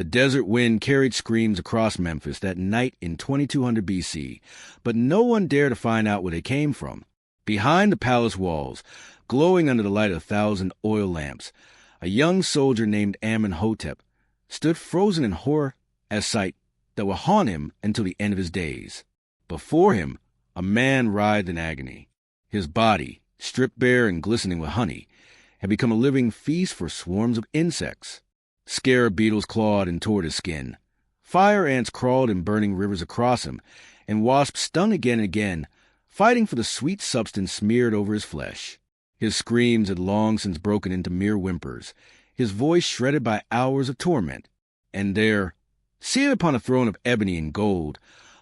The desert wind carried screams across Memphis that night in 2200 BC, but no one dared to find out where they came from. Behind the palace walls, glowing under the light of 1,000 oil lamps, a young soldier named Ammon Hotep stood frozen in horror at a sight that will haunt him until the end of his days. Before him, a man writhed in agony. His body, stripped bare and glistening with honey, had become a living feast for swarms of insects. Scarab beetles clawed and tore his skin. Fire ants crawled in burning rivers across him, and wasps stung again and again, fighting for the sweet substance smeared over his flesh. His screams had long since broken into mere whimpers, his voice shredded by hours of torment. And there, seated upon a throne of ebony and gold,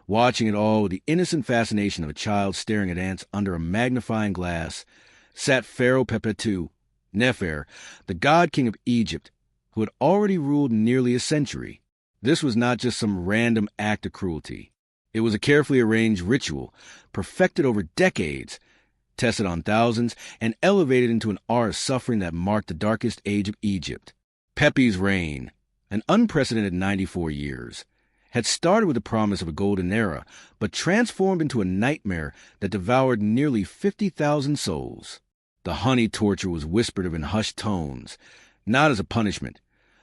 watching it all with the innocent fascination of a child staring at ants under a magnifying glass, sat Pharaoh Pepe II, Nephare, the god-king of Egypt, who had already ruled nearly a century. This was not just some random act of cruelty. It was a carefully arranged ritual, perfected over decades, tested on thousands, and elevated into an art of suffering that marked the darkest age of Egypt. Pepe's reign, an unprecedented 94 years, had started with the promise of a golden era, but transformed into a nightmare that devoured nearly 50,000 souls. The honey torture was whispered of in hushed tones, not as a punishment,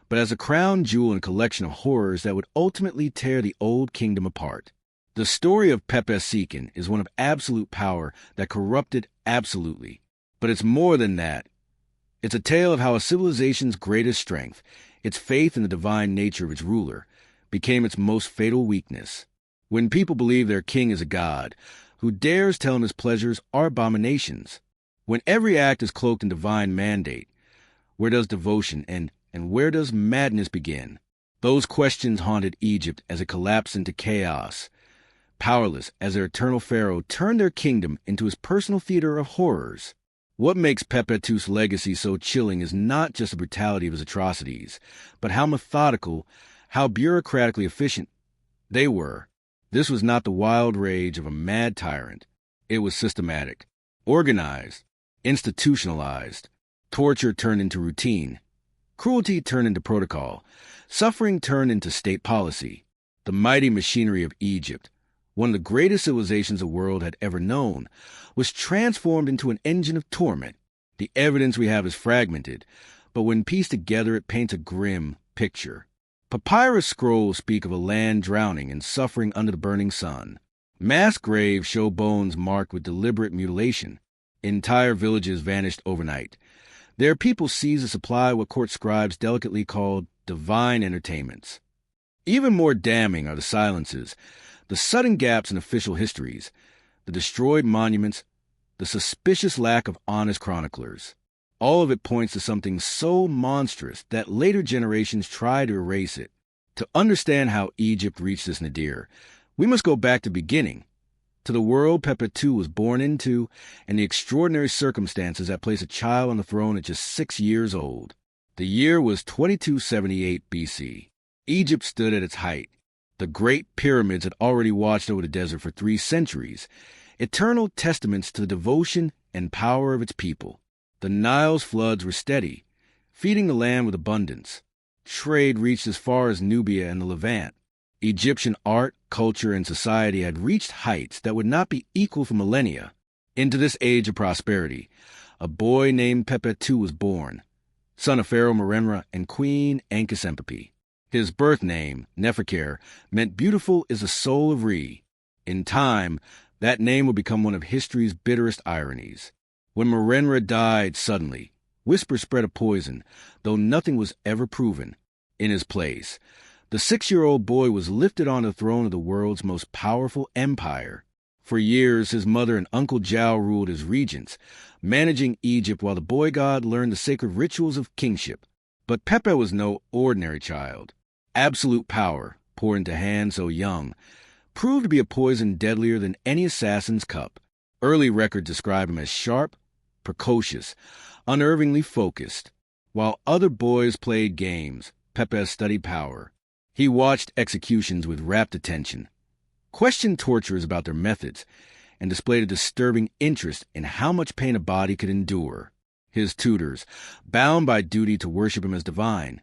but as a crown jewel and collection of horrors that would ultimately tear the old kingdom apart. The story of Pepe Sekun is one of absolute power that corrupted absolutely. But it's more than that. It's a tale of how a civilization's greatest strength, its faith in the divine nature of its ruler, became its most fatal weakness. When people believe their king is a god, who dares tell them his pleasures are abominations. When every act is cloaked in divine mandate, where does devotion end, and where does madness begin? Those questions haunted Egypt as it collapsed into chaos, powerless as their eternal pharaoh turned their kingdom into his personal theater of horrors. What makes Pepe II's legacy so chilling is not just the brutality of his atrocities, but how methodical, how bureaucratically efficient they were. This was not the wild rage of a mad tyrant. It was systematic, organized, institutionalized. Torture turned into routine. Cruelty turned into protocol. Suffering turned into state policy. The mighty machinery of Egypt, one of the greatest civilizations the world had ever known, was transformed into an engine of torment. The evidence we have is fragmented, but when pieced together it paints a grim picture. Papyrus scrolls speak of a land drowning and suffering under the burning sun. Mass graves show bones marked with deliberate mutilation. Entire villages vanished overnight. Their people seized to supply what court scribes delicately called divine entertainments. Even more damning are the silences, the sudden gaps in official histories, the destroyed monuments, the suspicious lack of honest chroniclers. All of it points to something so monstrous that later generations try to erase it. To understand how Egypt reached this nadir, we must go back to the beginning, to the world Pepe II was born into, and the extraordinary circumstances that placed a child on the throne at just 6 years old. The year was 2278 BC. Egypt stood at its height. The great pyramids had already watched over the desert for 3 centuries, eternal testaments to the devotion and power of its people. The Nile's floods were steady, feeding the land with abundance. Trade reached as far as Nubia and the Levant. Egyptian art, culture, and society had reached heights that would not be equal for millennia. Into this age of prosperity, a boy named Pepe II was born, son of Pharaoh Merenra and Queen Ankhesepipi. His birth name, Nephare, meant beautiful is the soul of Re. In time, that name would become one of history's bitterest ironies. When Merenra died suddenly, whispers spread of poison, though nothing was ever proven. In his place, the 6-year-old boy was lifted on the throne of the world's most powerful empire. For years, his mother and Uncle Jao ruled as regents, managing Egypt while the boy god learned the sacred rituals of kingship. But Pepe was no ordinary child. Absolute power, poured into hands so young, proved to be a poison deadlier than any assassin's cup. Early records describe him as sharp, precocious, unnervingly focused. While other boys played games, Pepe studied power. He watched executions with rapt attention, questioned torturers about their methods, and displayed a disturbing interest in how much pain a body could endure. His tutors, bound by duty to worship him as divine,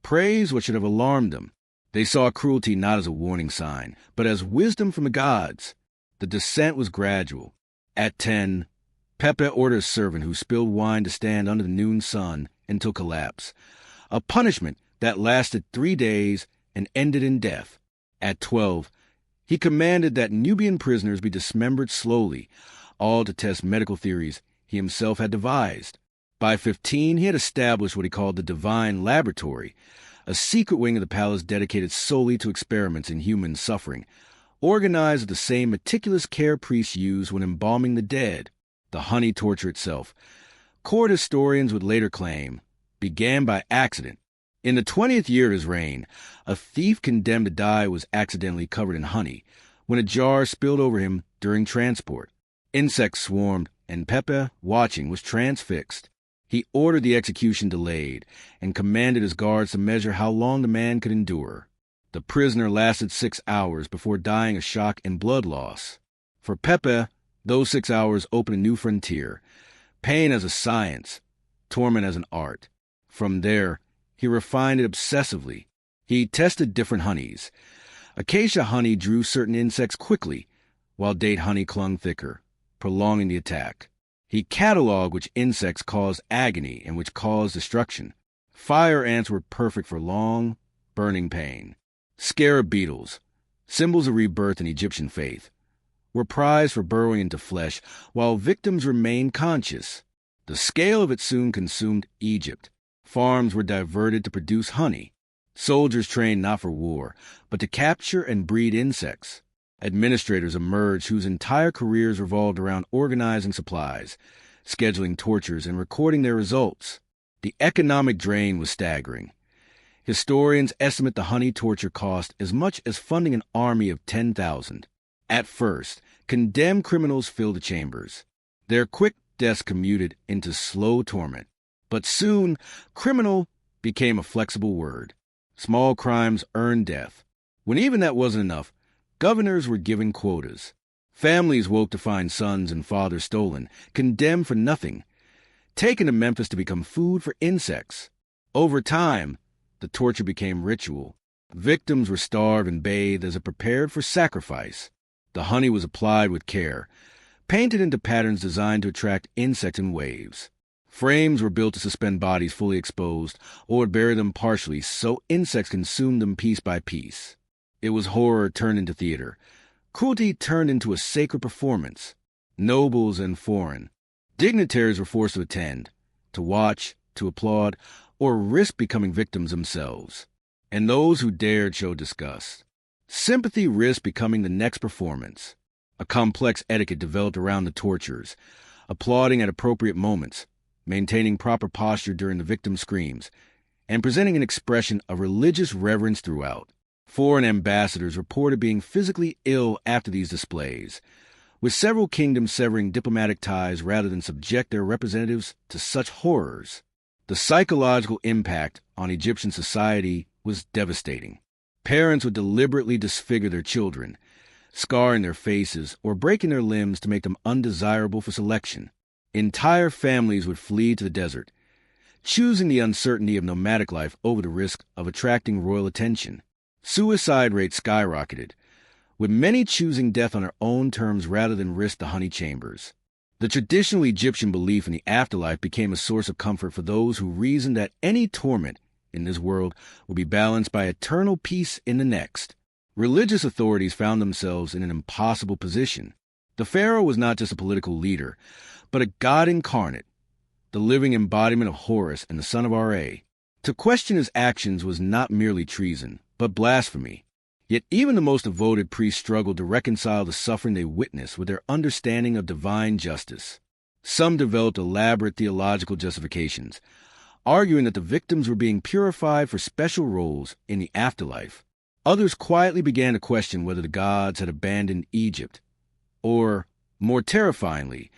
praised what should have alarmed them. They saw cruelty not as a warning sign, but as wisdom from the gods. The descent was gradual. At 10, Pepe ordered a servant who spilled wine to stand under the noon sun until collapse, a punishment that lasted 3 days and ended in death. At 12, he commanded that Nubian prisoners be dismembered slowly, all to test medical theories he himself had devised. By 15, he had established what he called the Divine Laboratory, a secret wing of the palace dedicated solely to experiments in human suffering, organized with the same meticulous care priests use when embalming the dead. The honey torture itself, court historians would later claim, began by accident. In the 20th year of his reign, a thief condemned to die was accidentally covered in honey when a jar spilled over him during transport. Insects swarmed, and Pepe, watching, was transfixed. He ordered the execution delayed and commanded his guards to measure how long the man could endure. The prisoner lasted 6 hours before dying of shock and blood loss. For Pepe, those 6 hours opened a new frontier, pain as a science, torment as an art. From there, he refined it obsessively. He tested different honeys. Acacia honey drew certain insects quickly, while date honey clung thicker, prolonging the attack. He cataloged which insects caused agony and which caused destruction. Fire ants were perfect for long, burning pain. Scarab beetles, symbols of rebirth in Egyptian faith, were prized for burrowing into flesh while victims remained conscious. The scale of it soon consumed Egypt. Farms were diverted to produce honey. Soldiers trained not for war, but to capture and breed insects. Administrators emerged whose entire careers revolved around organizing supplies, scheduling tortures, and recording their results. The economic drain was staggering. Historians estimate the honey torture cost as much as funding an army of 10,000. At first, condemned criminals filled the chambers. Their quick deaths commuted into slow torment. But soon, criminal became a flexible word. Small crimes earned death. When even that wasn't enough, governors were given quotas. Families woke to find sons and fathers stolen, condemned for nothing, taken to Memphis to become food for insects. Over time, the torture became ritual. Victims were starved and bathed as it prepared for sacrifice. The honey was applied with care, painted into patterns designed to attract insects in waves. Frames were built to suspend bodies fully exposed or bury them partially so insects consumed them piece by piece. It was horror turned into theater, cruelty turned into a sacred performance. Nobles and foreign dignitaries were forced to attend, to watch, to applaud, or risk becoming victims themselves. And those who dared showed disgust. Sympathy risked becoming the next performance. A complex etiquette developed around the tortures, applauding at appropriate moments, maintaining proper posture during the victim's screams, and presenting an expression of religious reverence throughout. Foreign ambassadors reported being physically ill after these displays, with several kingdoms severing diplomatic ties rather than subject their representatives to such horrors. The psychological impact on Egyptian society was devastating. Parents would deliberately disfigure their children, scarring their faces or breaking their limbs to make them undesirable for selection. Entire families would flee to the desert, choosing the uncertainty of nomadic life over the risk of attracting royal attention. Suicide rates skyrocketed, with many choosing death on their own terms rather than risk the honey chambers. The traditional Egyptian belief in the afterlife became a source of comfort for those who reasoned that any torment in this world would be balanced by eternal peace in the next. Religious authorities found themselves in an impossible position. The pharaoh was not just a political leader, but a god incarnate, the living embodiment of Horus and the son of Ra. To question his actions was not merely treason, but blasphemy. Yet even the most devoted priests struggled to reconcile the suffering they witnessed with their understanding of divine justice. Some developed elaborate theological justifications, arguing that the victims were being purified for special roles in the afterlife. Others quietly began to question whether the gods had abandoned Egypt, or, more terrifyingly,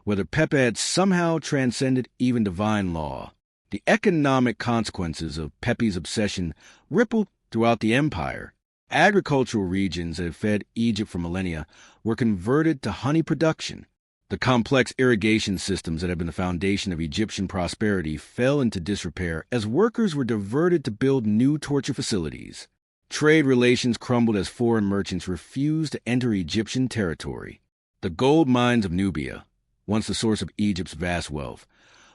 whether Pepe had somehow transcended even divine law. The economic consequences of Pepe's obsession rippled throughout the empire. Agricultural regions that had fed Egypt for millennia were converted to honey production. The complex irrigation systems that had been the foundation of Egyptian prosperity fell into disrepair as workers were diverted to build new torture facilities. Trade relations crumbled as foreign merchants refused to enter Egyptian territory. The gold mines of Nubia, once the source of Egypt's vast wealth,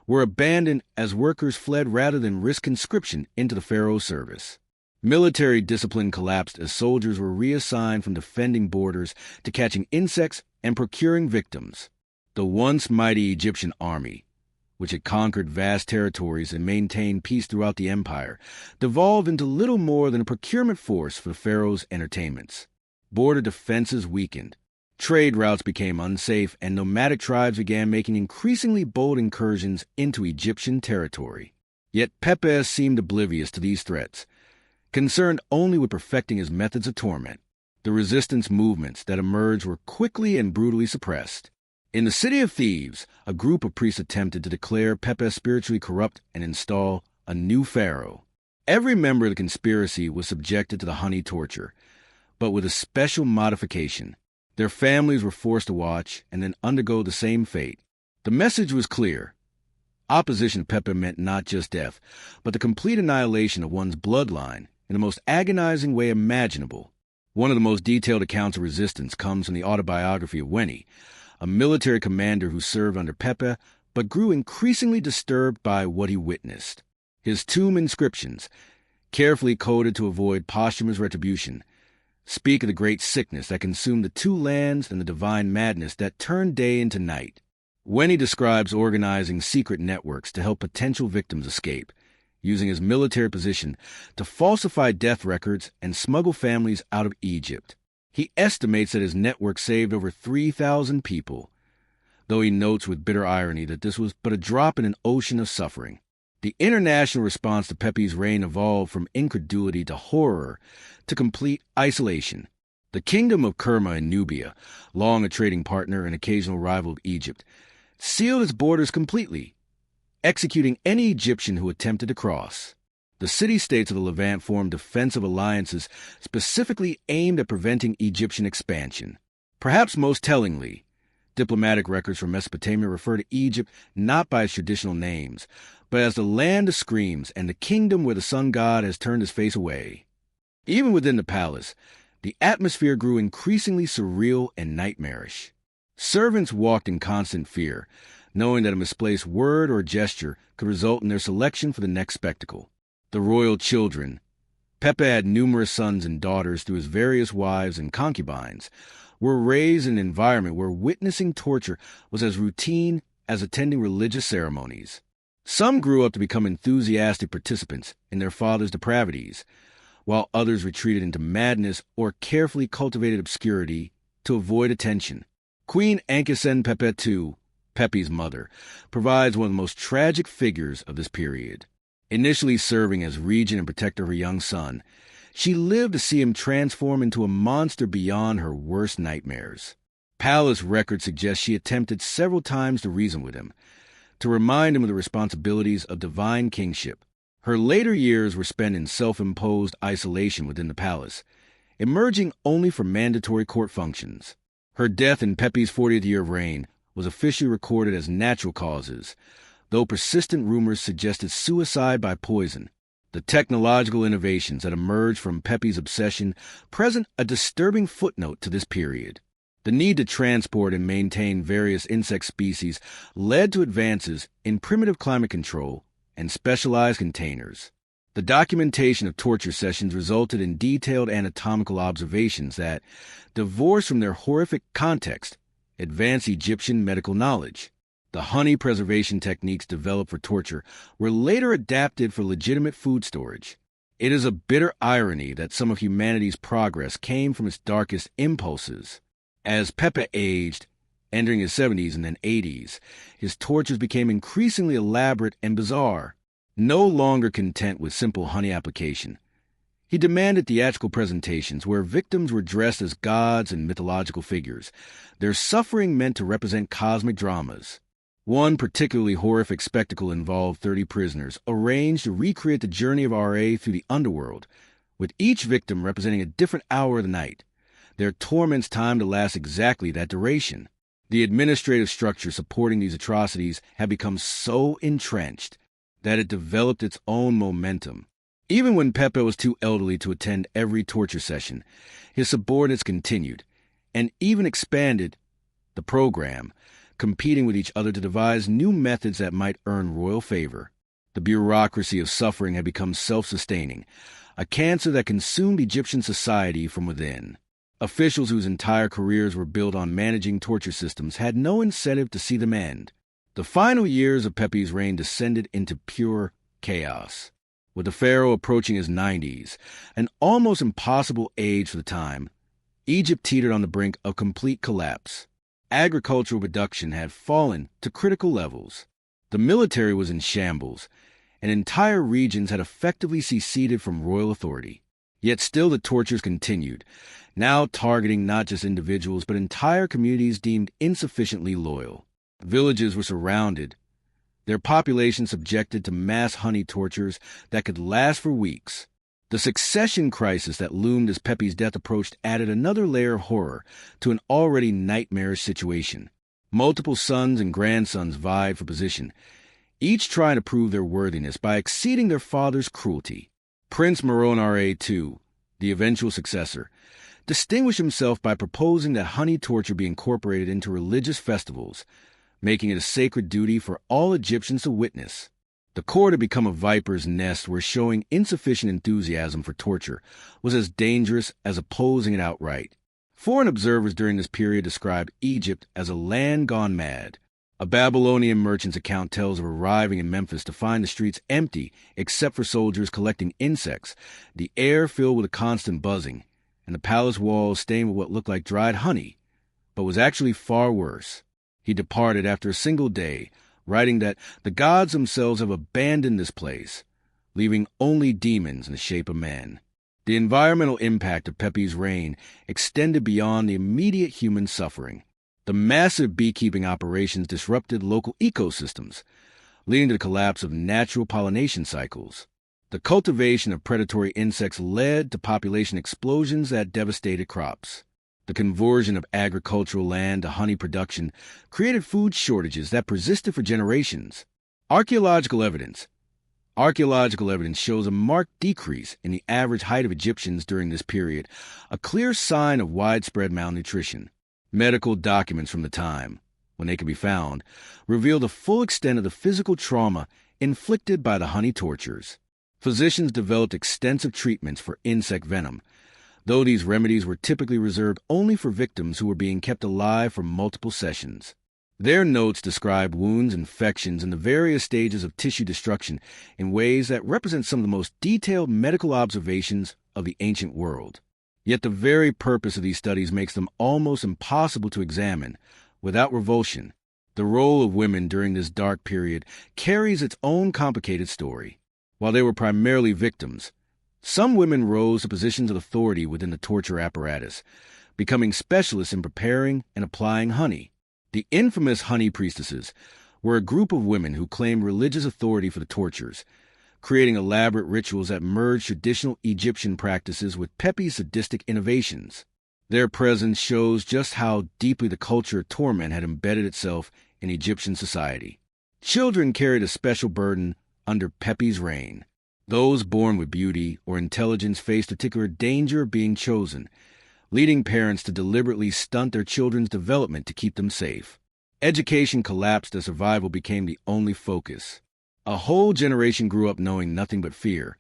were abandoned as workers fled rather than risk conscription into the pharaoh's service. Military discipline collapsed as soldiers were reassigned from defending borders to catching insects and procuring victims. The once mighty Egyptian army, which had conquered vast territories and maintained peace throughout the empire, devolved into little more than a procurement force for the pharaoh's entertainments. Border defenses weakened. Trade routes became unsafe, and nomadic tribes began making increasingly bold incursions into Egyptian territory. Yet Pepe seemed oblivious to these threats, concerned only with perfecting his methods of torment. The resistance movements that emerged were quickly and brutally suppressed. In the city of Thebes, a group of priests attempted to declare Pepe spiritually corrupt and install a new pharaoh. Every member of the conspiracy was subjected to the honey torture, but with a special modification. Their families were forced to watch and then undergo the same fate. The message was clear. Opposition to Pepe meant not just death, but the complete annihilation of one's bloodline in the most agonizing way imaginable. One of the most detailed accounts of resistance comes from the autobiography of Weni, a military commander who served under Pepe but grew increasingly disturbed by what he witnessed. His tomb inscriptions, carefully coded to avoid posthumous retribution, speak of the great sickness that consumed the two lands and the divine madness that turned day into night. Weni describes organizing secret networks to help potential victims escape, using his military position to falsify death records and smuggle families out of Egypt. He estimates that his network saved over 3,000 people, though he notes with bitter irony that this was but a drop in an ocean of suffering. The international response to Pepe's reign evolved from incredulity to horror to complete isolation. The kingdom of Kerma in Nubia, long a trading partner and occasional rival of Egypt, sealed its borders completely, executing any Egyptian who attempted to cross. The city-states of the Levant formed defensive alliances specifically aimed at preventing Egyptian expansion. Perhaps most tellingly, diplomatic records from Mesopotamia refer to Egypt not by its traditional names, but as the land of screams and the kingdom where the sun god has turned his face away. Even within the palace, the atmosphere grew increasingly surreal and nightmarish. Servants walked in constant fear, knowing that a misplaced word or gesture could result in their selection for the next spectacle. The royal children, Pepe had numerous sons and daughters through his various wives and concubines, were raised in an environment where witnessing torture was as routine as attending religious ceremonies. Some grew up to become enthusiastic participants in their father's depravities, while others retreated into madness or carefully cultivated obscurity to avoid attention. Queen Ankesen Pepe II, Pepe's mother, provides one of the most tragic figures of this period. Initially serving as regent and protector of her young son, she lived to see him transform into a monster beyond her worst nightmares. Palace records suggest she attempted several times to reason with him, to remind him of the responsibilities of divine kingship. Her later years were spent in self-imposed isolation within the palace, emerging only for mandatory court functions. Her death in Pepe's 40th year of reign was officially recorded as natural causes, though persistent rumors suggested suicide by poison. The technological innovations that emerged from Pepe's obsession present a disturbing footnote to this period. The need to transport and maintain various insect species led to advances in primitive climate control and specialized containers. The documentation of torture sessions resulted in detailed anatomical observations that, divorced from their horrific context, advanced Egyptian medical knowledge. The honey preservation techniques developed for torture were later adapted for legitimate food storage. It is a bitter irony that some of humanity's progress came from its darkest impulses. As Pepe aged, entering his 70s and then 80s, his tortures became increasingly elaborate and bizarre. No longer content with simple honey application, he demanded theatrical presentations where victims were dressed as gods and mythological figures, their suffering meant to represent cosmic dramas. One particularly horrific spectacle involved 30 prisoners arranged to recreate the journey of RA through the underworld, with each victim representing a different hour of the night, their torments timed to last exactly that duration. The administrative structure supporting these atrocities had become so entrenched that it developed its own momentum. Even when Pepe was too elderly to attend every torture session, his subordinates continued, and even expanded the program, competing with each other to devise new methods that might earn royal favor. The bureaucracy of suffering had become self-sustaining, a cancer that consumed Egyptian society from within. Officials whose entire careers were built on managing torture systems had no incentive to see them end. The final years of Pepe's reign descended into pure chaos. With the pharaoh approaching his 90s, an almost impossible age for the time, Egypt teetered on the brink of complete collapse. Agricultural production had fallen to critical levels. The military was in shambles, and entire regions had effectively seceded from royal authority. Yet still the tortures continued, now targeting not just individuals but entire communities deemed insufficiently loyal. Villages were surrounded, their population subjected to mass honey tortures that could last for weeks. The succession crisis that loomed as Pepe's death approached added another layer of horror to an already nightmarish situation. Multiple sons and grandsons vied for position, each trying to prove their worthiness by exceeding their father's cruelty. Prince Meronare II, the eventual successor, distinguished himself by proposing that honey torture be incorporated into religious festivals, making it a sacred duty for all Egyptians to witness. The court had become a viper's nest where showing insufficient enthusiasm for torture was as dangerous as opposing it outright. Foreign observers during this period described Egypt as a land gone mad. A Babylonian merchant's account tells of arriving in Memphis to find the streets empty except for soldiers collecting insects, the air filled with a constant buzzing, and the palace walls stained with what looked like dried honey, but was actually far worse. He departed after a single day, writing that the gods themselves have abandoned this place, leaving only demons in the shape of men. The environmental impact of Pepe's reign extended beyond the immediate human suffering. The massive beekeeping operations disrupted local ecosystems, leading to the collapse of natural pollination cycles. The cultivation of predatory insects led to population explosions that devastated crops. The conversion of agricultural land to honey production created food shortages that persisted for generations. Archaeological evidence shows a marked decrease in the average height of Egyptians during this period, a clear sign of widespread malnutrition. Medical documents from the time, when they can be found, reveal the full extent of the physical trauma inflicted by the honey tortures. Physicians developed extensive treatments for insect venom, though these remedies were typically reserved only for victims who were being kept alive for multiple sessions. Their notes describe wounds, infections, and the various stages of tissue destruction in ways that represent some of the most detailed medical observations of the ancient world. Yet the very purpose of these studies makes them almost impossible to examine without revulsion. The role of women during this dark period carries its own complicated story. While they were primarily victims, some women rose to positions of authority within the torture apparatus, becoming specialists in preparing and applying honey. The infamous honey priestesses were a group of women who claimed religious authority for the tortures, creating elaborate rituals that merged traditional Egyptian practices with Pepe's sadistic innovations. Their presence shows just how deeply the culture of torment had embedded itself in Egyptian society. Children carried a special burden under Pepe's reign. Those born with beauty or intelligence faced particular danger of being chosen, leading parents to deliberately stunt their children's development to keep them safe. Education collapsed as survival became the only focus. A whole generation grew up knowing nothing but fear.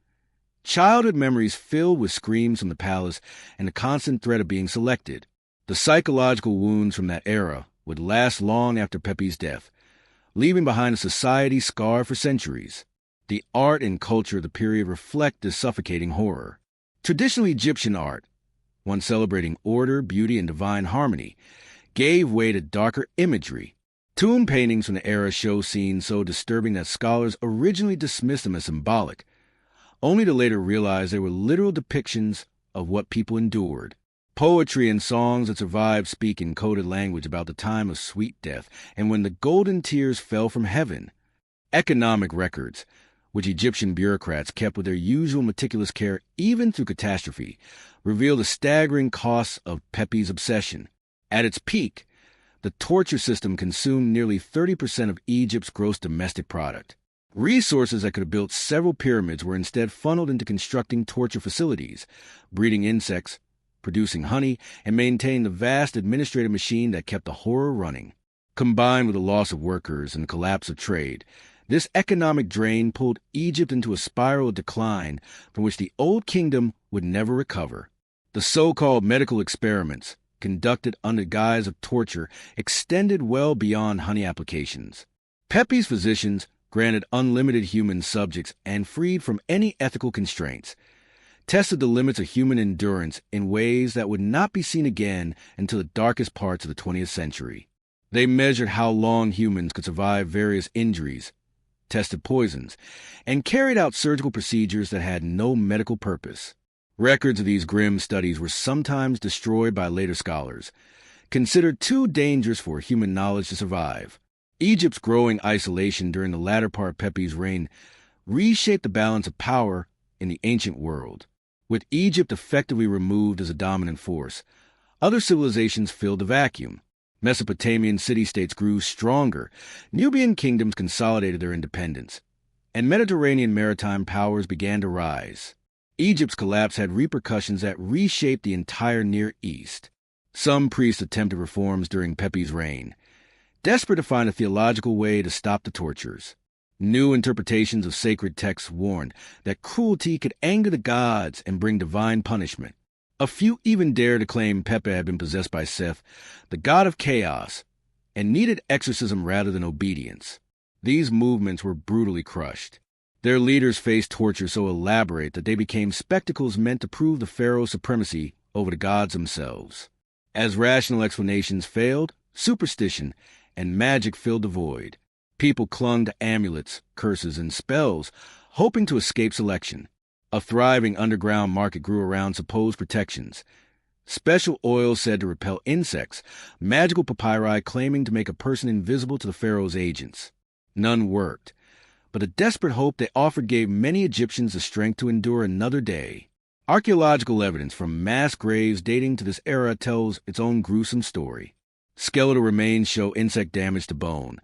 Childhood memories filled with screams from the palace and the constant threat of being selected. The psychological wounds from that era would last long after Pepe's death, leaving behind a society scarred for centuries. The art and culture of the period reflect this suffocating horror. Traditional Egyptian art, one celebrating order, beauty, and divine harmony, gave way to darker imagery. Tomb paintings from the era show scenes so disturbing that scholars originally dismissed them as symbolic, only to later realize they were literal depictions of what people endured. Poetry and songs that survived speak in coded language about the time of sweet death and when the golden tears fell from heaven. Economic records, which Egyptian bureaucrats kept with their usual meticulous care even through catastrophe, reveal the staggering costs of Pepe's obsession. At its peak, The torture system consumed nearly 30% of Egypt's gross domestic product. Resources that could have built several pyramids were instead funneled into constructing torture facilities, breeding insects, producing honey, and maintaining the vast administrative machine that kept the horror running. Combined with the loss of workers and the collapse of trade, this economic drain pulled Egypt into a spiral of decline from which the Old Kingdom would never recover. The so-called medical experiments, conducted under guise of torture, extended well beyond honey applications. Pepe's physicians, granted unlimited human subjects and freed from any ethical constraints, tested the limits of human endurance in ways that would not be seen again until the darkest parts of the 20th century. They measured how long humans could survive various injuries, tested poisons, and carried out surgical procedures that had no medical purpose. Records of these grim studies were sometimes destroyed by later scholars, considered too dangerous for human knowledge to survive. Egypt's growing isolation during the latter part of Pepe's reign reshaped the balance of power in the ancient world. With Egypt effectively removed as a dominant force, other civilizations filled the vacuum. Mesopotamian city-states grew stronger, Nubian kingdoms consolidated their independence, and Mediterranean maritime powers began to rise. Egypt's collapse had repercussions that reshaped the entire Near East. Some priests attempted reforms during Pepe's reign, desperate to find a theological way to stop the tortures. New interpretations of sacred texts warned that cruelty could anger the gods and bring divine punishment. A few even dared to claim Pepe had been possessed by Seth, the god of chaos, and needed exorcism rather than obedience. These movements were brutally crushed. Their leaders faced torture so elaborate that they became spectacles meant to prove the pharaoh's supremacy over the gods themselves. As rational explanations failed, superstition and magic filled the void. People clung to amulets, curses, and spells, hoping to escape selection. A thriving underground market grew around supposed protections. Special oils said to repel insects, magical papyri claiming to make a person invisible to the pharaoh's agents. None worked, but the desperate hope they offered gave many Egyptians the strength to endure another day. Archaeological evidence from mass graves dating to this era tells its own gruesome story. Skeletal remains show insect damage to bone,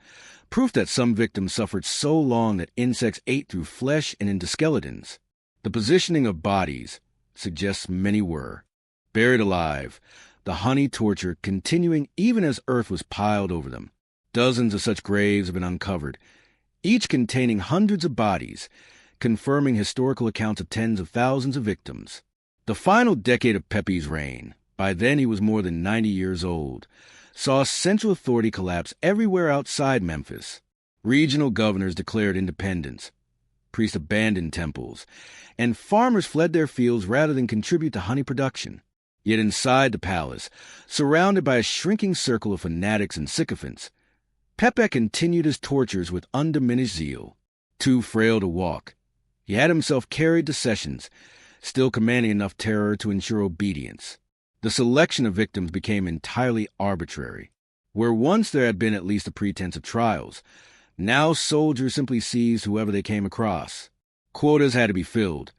proof that some victims suffered so long that insects ate through flesh and into skeletons. The positioning of bodies suggests many were buried alive, the honey torture continuing even as earth was piled over them. Dozens of such graves have been uncovered, each containing hundreds of bodies, confirming historical accounts of tens of thousands of victims. The final decade of Pepe's reign, by then he was more than 90 years old, saw central authority collapse everywhere outside Memphis. Regional governors declared independence, priests abandoned temples, and farmers fled their fields rather than contribute to honey production. Yet inside the palace, surrounded by a shrinking circle of fanatics and sycophants, Pepe continued his tortures with undiminished zeal. Too frail to walk, he had himself carried to sessions, still commanding enough terror to ensure obedience. The selection of victims became entirely arbitrary. Where once there had been at least a pretense of trials, now soldiers simply seized whoever they came across. Quotas had to be filled,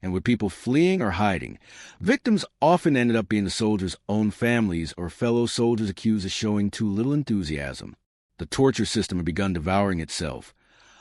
and with people fleeing or hiding, victims often ended up being the soldiers' own families or fellow soldiers accused of showing too little enthusiasm. The torture system had begun devouring itself,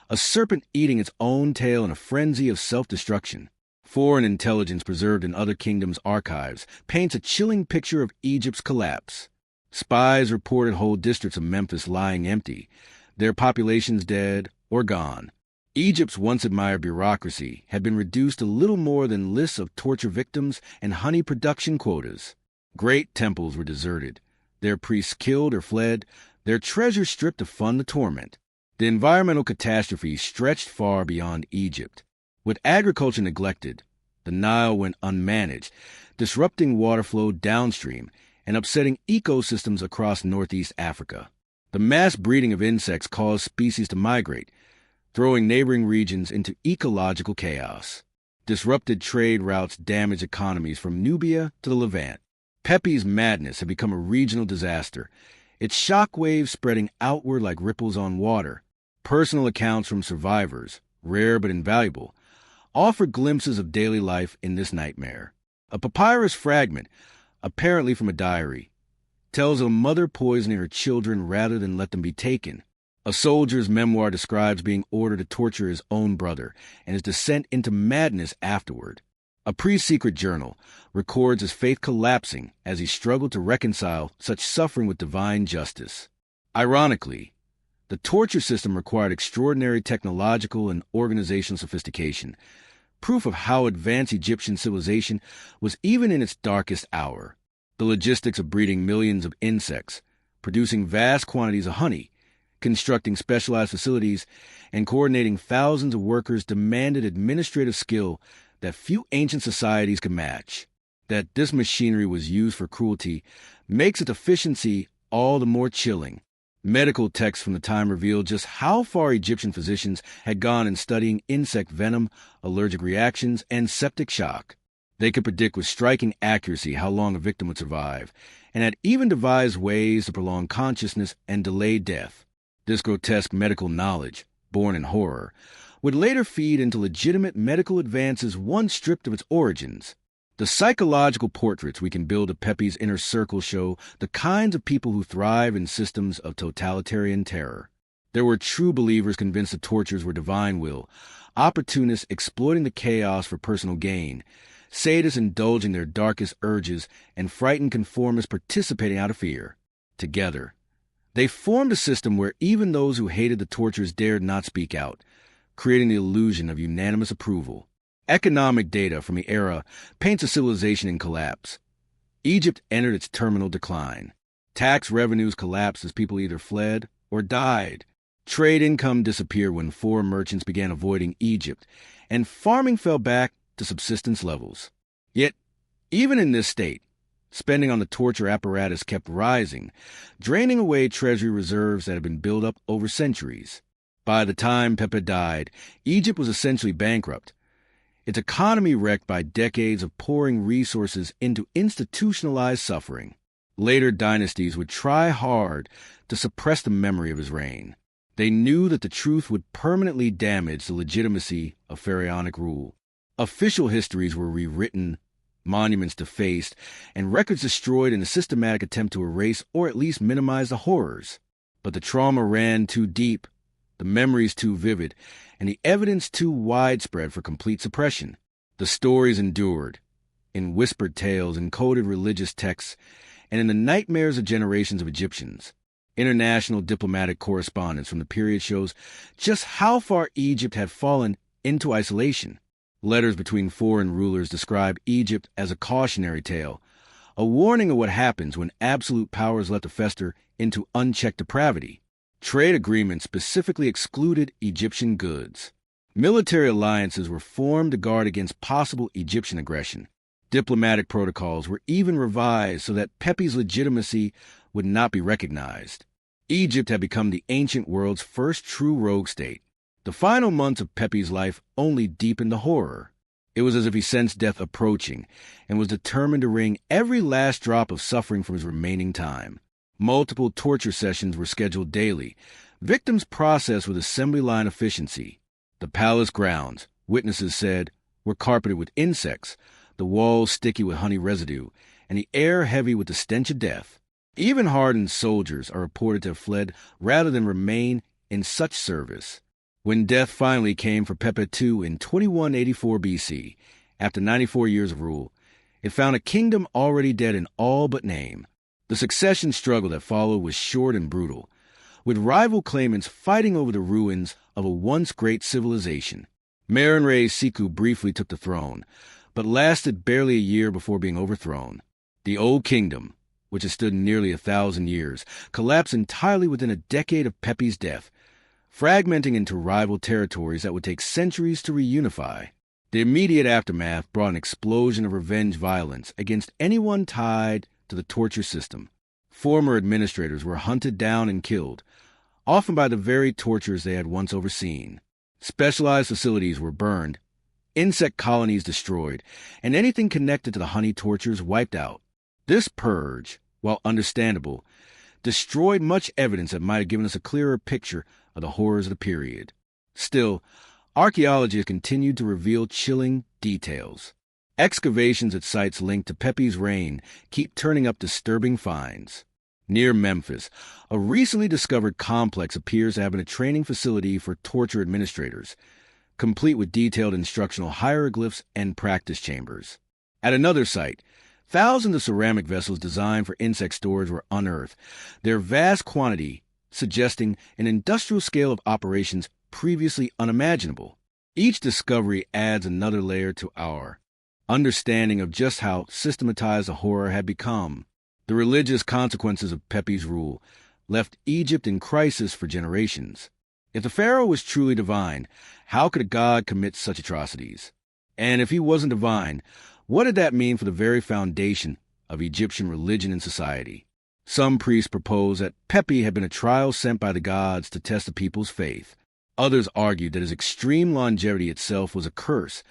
a serpent eating its own tail in a frenzy of self-destruction. Foreign intelligence preserved in other kingdoms' archives paints a chilling picture of Egypt's collapse. Spies reported whole districts of Memphis lying empty, their populations dead or gone. Egypt's once-admired bureaucracy had been reduced to little more than lists of torture victims and honey production quotas. Great temples were deserted, their priests killed or fled, their treasures stripped to fund the torment. The environmental catastrophe stretched far beyond Egypt. With agriculture neglected, the Nile went unmanaged, disrupting water flow downstream and upsetting ecosystems across northeast Africa. The mass breeding of insects caused species to migrate, throwing neighboring regions into ecological chaos. Disrupted trade routes damaged economies from Nubia to the Levant. Pepe's madness had become a regional disaster, its shock waves spreading outward like ripples on water. Personal accounts from survivors, rare but invaluable, offer glimpses of daily life in this nightmare. A papyrus fragment, apparently from a diary, tells of a mother poisoning her children rather than let them be taken. A soldier's memoir describes being ordered to torture his own brother and his descent into madness afterward. A pre-secret journal records his faith collapsing as he struggled to reconcile such suffering with divine justice. Ironically, the torture system required extraordinary technological and organizational sophistication, proof of how advanced Egyptian civilization was even in its darkest hour. The logistics of breeding millions of insects, producing vast quantities of honey, constructing specialized facilities, and coordinating thousands of workers demanded administrative skill that few ancient societies could match. That this machinery was used for cruelty makes its efficiency all the more chilling. Medical texts from the time revealed just how far Egyptian physicians had gone in studying insect venom, allergic reactions, and septic shock. They could predict with striking accuracy how long a victim would survive, and had even devised ways to prolong consciousness and delay death. This grotesque medical knowledge, born in horror, would later feed into legitimate medical advances once stripped of its origins. The psychological portraits we can build of Pepe's inner circle show the kinds of people who thrive in systems of totalitarian terror. There were true believers convinced the tortures were divine will, opportunists exploiting the chaos for personal gain, sadists indulging their darkest urges, and frightened conformists participating out of fear. Together, they formed a system where even those who hated the tortures dared not speak out, creating the illusion of unanimous approval. Economic data from the era paints a civilization in collapse. Egypt entered its terminal decline. Tax revenues collapsed as people either fled or died. Trade income disappeared when foreign merchants began avoiding Egypt, and farming fell back to subsistence levels. Yet, even in this state, spending on the torture apparatus kept rising, draining away treasury reserves that had been built up over centuries. By the time Pepe died, Egypt was essentially bankrupt, its economy wrecked by decades of pouring resources into institutionalized suffering. Later dynasties would try hard to suppress the memory of his reign. They knew that the truth would permanently damage the legitimacy of pharaonic rule. Official histories were rewritten, monuments defaced, and records destroyed in a systematic attempt to erase or at least minimize the horrors. But the trauma ran too deep, the memories too vivid, and the evidence too widespread for complete suppression. The stories endured, in whispered tales, in coded religious texts, and in the nightmares of generations of Egyptians. International diplomatic correspondence from the period shows just how far Egypt had fallen into isolation. Letters between foreign rulers describe Egypt as a cautionary tale, a warning of what happens when absolute power is left to fester into unchecked depravity. Trade agreements specifically excluded Egyptian goods. Military alliances were formed to guard against possible Egyptian aggression. Diplomatic protocols were even revised so that Pepe's legitimacy would not be recognized. Egypt had become the ancient world's first true rogue state. The final months of Pepe's life only deepened the horror. It was as if he sensed death approaching and was determined to wring every last drop of suffering from his remaining time. Multiple torture sessions were scheduled daily. Victims processed with assembly line efficiency. The palace grounds, witnesses said, were carpeted with insects, the walls sticky with honey residue, and the air heavy with the stench of death. Even hardened soldiers are reported to have fled rather than remain in such service. When death finally came for Pepe II in 2184 BC, after 94 years of rule, it found a kingdom already dead in all but name. The succession struggle that followed was short and brutal, with rival claimants fighting over the ruins of a once great civilization. Merenre Siku briefly took the throne, but lasted barely a year before being overthrown. The old kingdom, which had stood nearly 1,000 years, collapsed entirely within a decade of Pepe's death, fragmenting into rival territories that would take centuries to reunify. The immediate aftermath brought an explosion of revenge violence against anyone tied to the torture system. Former administrators were hunted down and killed, often by the very tortures they had once overseen. Specialized facilities were burned, insect colonies destroyed, and anything connected to the honey tortures wiped out. This purge, while understandable, destroyed much evidence that might have given us a clearer picture of the horrors of the period. Still, archaeology has continued to reveal chilling details. Excavations at sites linked to Pepe's reign keep turning up disturbing finds. Near Memphis, a recently discovered complex appears to have been a training facility for torture administrators, complete with detailed instructional hieroglyphs and practice chambers. At another site, thousands of ceramic vessels designed for insect storage were unearthed, their vast quantity suggesting an industrial scale of operations previously unimaginable. Each discovery adds another layer to our understanding of just how systematized the horror had become. The religious consequences of Pepe's rule left Egypt in crisis for generations. If the pharaoh was truly divine, how could a god commit such atrocities? And if he wasn't divine, what did that mean for the very foundation of Egyptian religion and society? Some priests propose that Pepe had been a trial sent by the gods to test the people's faith. Others argued that his extreme longevity itself was a curse,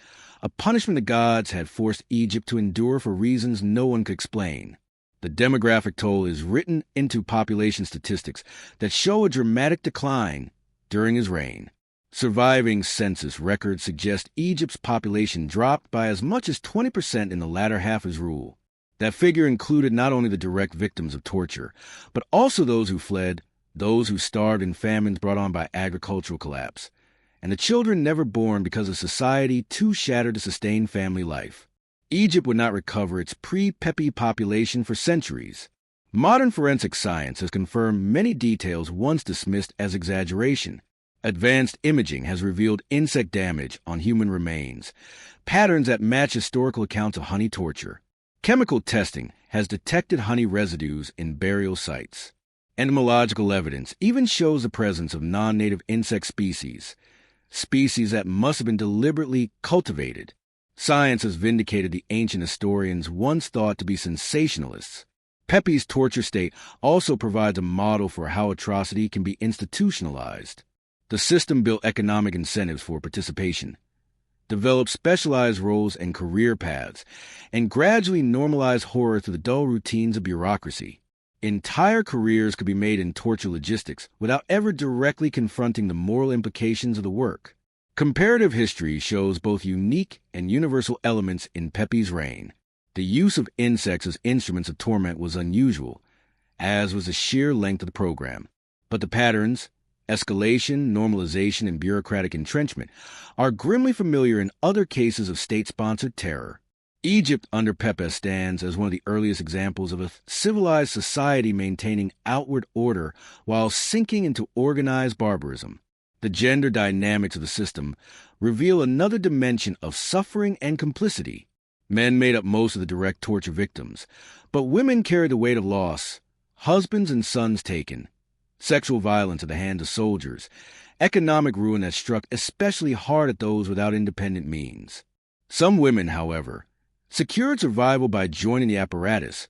a punishment the gods had forced Egypt to endure for reasons no one could explain. The demographic toll is written into population statistics that show a dramatic decline during his reign. Surviving census records suggest Egypt's population dropped by as much as 20% in the latter half of his rule. That figure included not only the direct victims of torture, but also those who fled, those who starved in famines brought on by agricultural collapse, and the children never born because of society too shattered to sustain family life. Egypt would not recover its pre-Pepe population for centuries. Modern forensic science has confirmed many details once dismissed as exaggeration. Advanced imaging has revealed insect damage on human remains, patterns that match historical accounts of honey torture. Chemical testing has detected honey residues in burial sites. Entomological evidence even shows the presence of non-native insect species that must have been deliberately cultivated. Science has vindicated the ancient historians once thought to be sensationalists. Pepe's torture state also provides a model for how atrocity can be institutionalized. The system built economic incentives for participation, developed specialized roles and career paths, and gradually normalized horror through the dull routines of bureaucracy. Entire careers could be made in torture logistics without ever directly confronting the moral implications of the work. Comparative history shows both unique and universal elements in Pepe's reign. The use of insects as instruments of torment was unusual, as was the sheer length of the program. But the patterns, escalation, normalization, and bureaucratic entrenchment are grimly familiar in other cases of state-sponsored terror. Egypt under Pepe stands as one of the earliest examples of a civilized society maintaining outward order while sinking into organized barbarism. The gender dynamics of the system reveal another dimension of suffering and complicity. Men made up most of the direct torture victims, but women carried the weight of loss, husbands and sons taken, sexual violence at the hands of soldiers, economic ruin that struck especially hard at those without independent means. Some women, however, secured survival by joining the apparatus,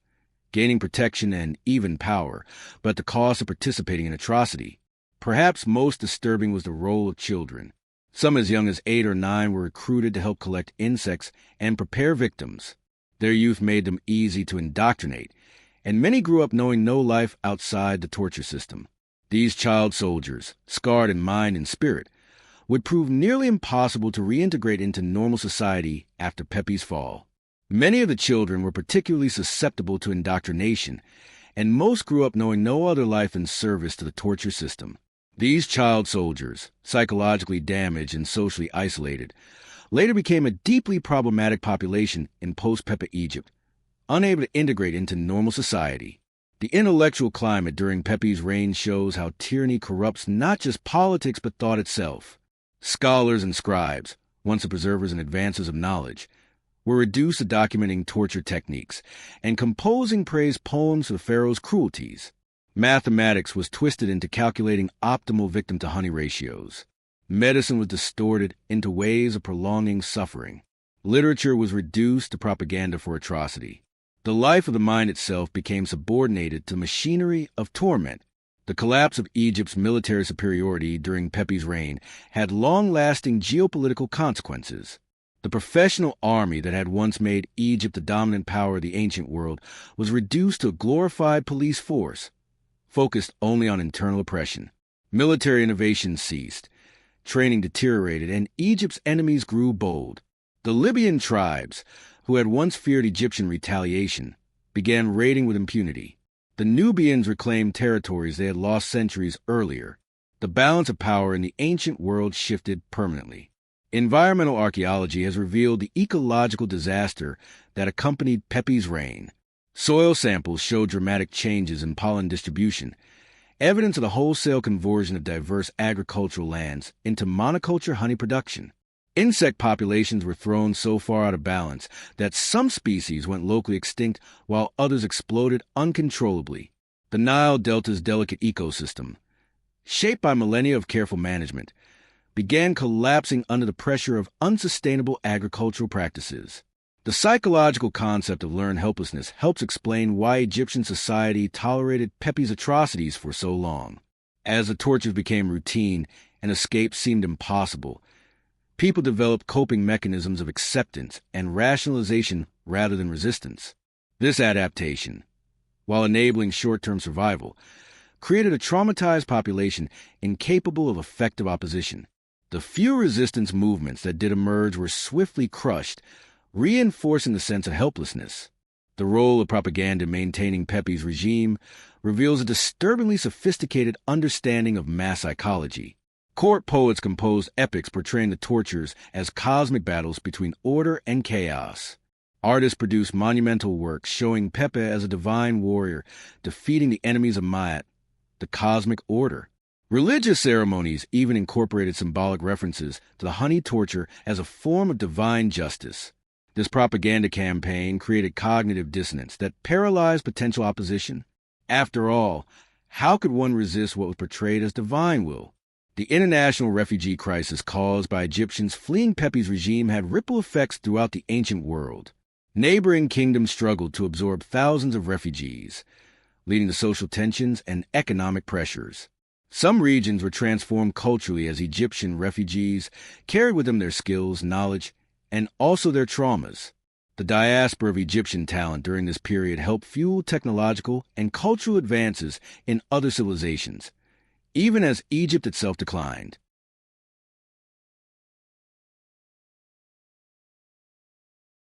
gaining protection and even power, but at the cost of participating in atrocity. Perhaps most disturbing was the role of children. Some as young as 8 or 9 were recruited to help collect insects and prepare victims. Their youth made them easy to indoctrinate, and many grew up knowing no life outside the torture system. These child soldiers, scarred in mind and spirit, would prove nearly impossible to reintegrate into normal society after Pepe's fall. Many of the children were particularly susceptible to indoctrination, and most grew up knowing no other life in service to the torture system. These child soldiers, psychologically damaged and socially isolated, later became a deeply problematic population in post-Pepe Egypt, unable to integrate into normal society. The intellectual climate during Pepe's reign shows how tyranny corrupts not just politics but thought itself. Scholars and scribes, once the preservers and advancers of knowledge, were reduced to documenting torture techniques and composing praise poems for the pharaoh's cruelties. Mathematics was twisted into calculating optimal victim-to-honey ratios. Medicine was distorted into ways of prolonging suffering. Literature was reduced to propaganda for atrocity. The life of the mind itself became subordinated to machinery of torment. The collapse of Egypt's military superiority during Pepe's reign had long-lasting geopolitical consequences. The professional army that had once made Egypt the dominant power of the ancient world was reduced to a glorified police force, focused only on internal oppression. Military innovation ceased, training deteriorated, and Egypt's enemies grew bold. The Libyan tribes, who had once feared Egyptian retaliation, began raiding with impunity. The Nubians reclaimed territories they had lost centuries earlier. The balance of power in the ancient world shifted permanently. Environmental archaeology has revealed the ecological disaster that accompanied Pepe's reign. Soil samples show dramatic changes in pollen distribution, evidence of the wholesale conversion of diverse agricultural lands into monoculture honey production. Insect populations were thrown so far out of balance that some species went locally extinct while others exploded uncontrollably. The Nile Delta's delicate ecosystem, shaped by millennia of careful management, began collapsing under the pressure of unsustainable agricultural practices. The psychological concept of learned helplessness helps explain why Egyptian society tolerated Pepe's atrocities for so long. As the tortures became routine and escape seemed impossible, people developed coping mechanisms of acceptance and rationalization rather than resistance. This adaptation, while enabling short-term survival, created a traumatized population incapable of effective opposition. The few resistance movements that did emerge were swiftly crushed, reinforcing the sense of helplessness. The role of propaganda in maintaining Pepe's regime reveals a disturbingly sophisticated understanding of mass psychology. Court poets composed epics portraying the tortures as cosmic battles between order and chaos. Artists produced monumental works showing Pepe as a divine warrior defeating the enemies of Ma'at, the cosmic order. Religious ceremonies even incorporated symbolic references to the honey torture as a form of divine justice. This propaganda campaign created cognitive dissonance that paralyzed potential opposition. After all, how could one resist what was portrayed as divine will? The international refugee crisis caused by Egyptians fleeing Pepe's regime had ripple effects throughout the ancient world. Neighboring kingdoms struggled to absorb thousands of refugees, leading to social tensions and economic pressures. Some regions were transformed culturally as Egyptian refugees carried with them their skills, knowledge, and also their traumas. The diaspora of Egyptian talent during this period helped fuel technological and cultural advances in other civilizations, even as Egypt itself declined.